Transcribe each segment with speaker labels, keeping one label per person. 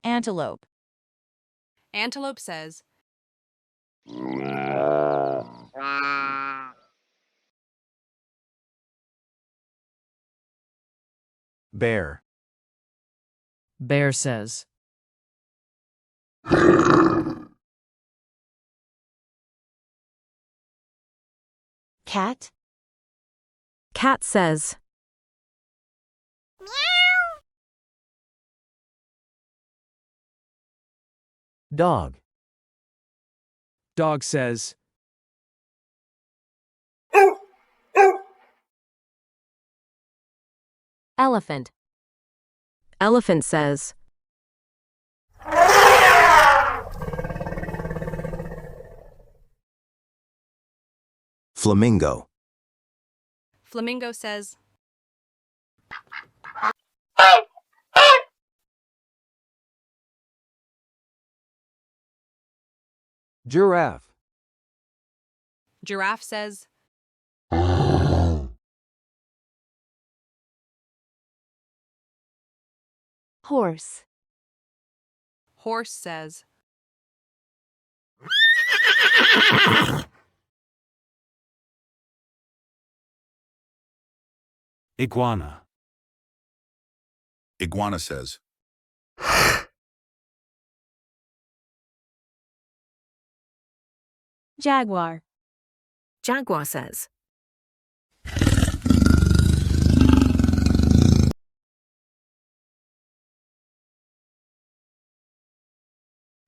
Speaker 1: Antelope.
Speaker 2: Antelope says,
Speaker 3: Bear.
Speaker 4: Bear says,
Speaker 1: Cat.
Speaker 5: Cat says,
Speaker 3: Dog.
Speaker 4: Dog says,
Speaker 5: Elephant. Elephant says,
Speaker 3: Flamingo.
Speaker 2: Flamingo says,
Speaker 3: Giraffe.
Speaker 2: Giraffe says,
Speaker 5: Horse.
Speaker 2: Horse says,
Speaker 6: Iguana.
Speaker 7: Iguana says,
Speaker 5: Jaguar.
Speaker 8: Jaguar says,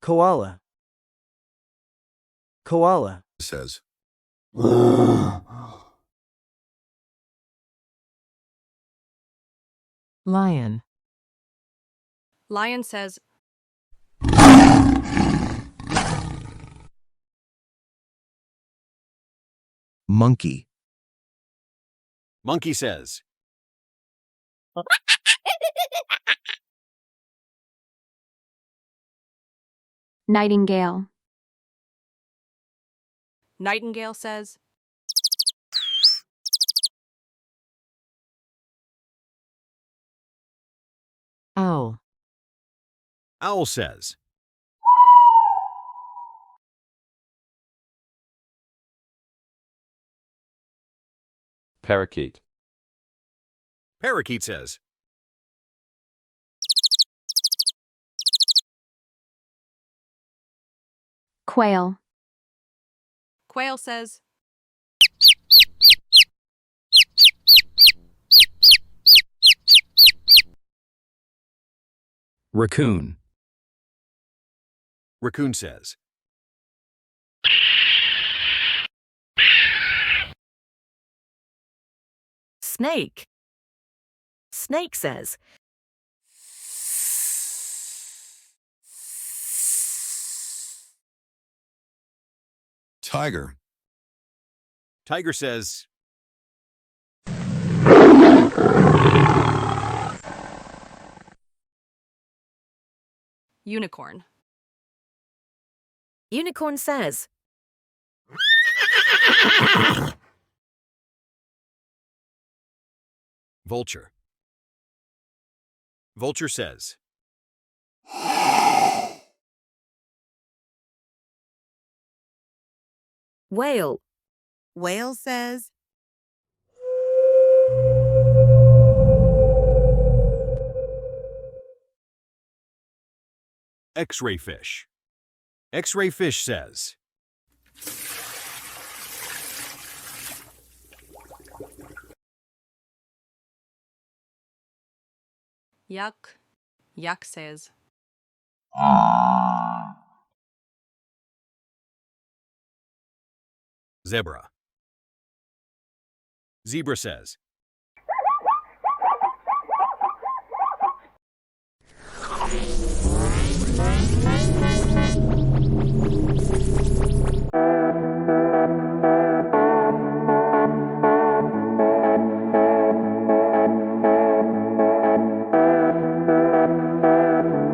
Speaker 3: Koala. Koala.
Speaker 7: says,
Speaker 4: Lion.
Speaker 2: Lion says,
Speaker 3: Monkey.
Speaker 6: Monkey says,
Speaker 5: Nightingale.
Speaker 2: Nightingale says,
Speaker 4: Owl.
Speaker 6: Owl says,
Speaker 9: Parakeet.
Speaker 6: Parakeet says,
Speaker 5: Quail.
Speaker 2: Quail says,
Speaker 4: Raccoon.
Speaker 6: Raccoon says,
Speaker 8: Snake. Snake says,
Speaker 7: Tiger.
Speaker 6: Tiger says,
Speaker 2: Unicorn.
Speaker 8: Unicorn says,
Speaker 6: Vulture. Vulture says,
Speaker 8: Whale.
Speaker 10: Whale says,
Speaker 6: X-ray fish. X-ray fish says,
Speaker 2: Yak. Yak says,
Speaker 6: Zebra. Zebra says,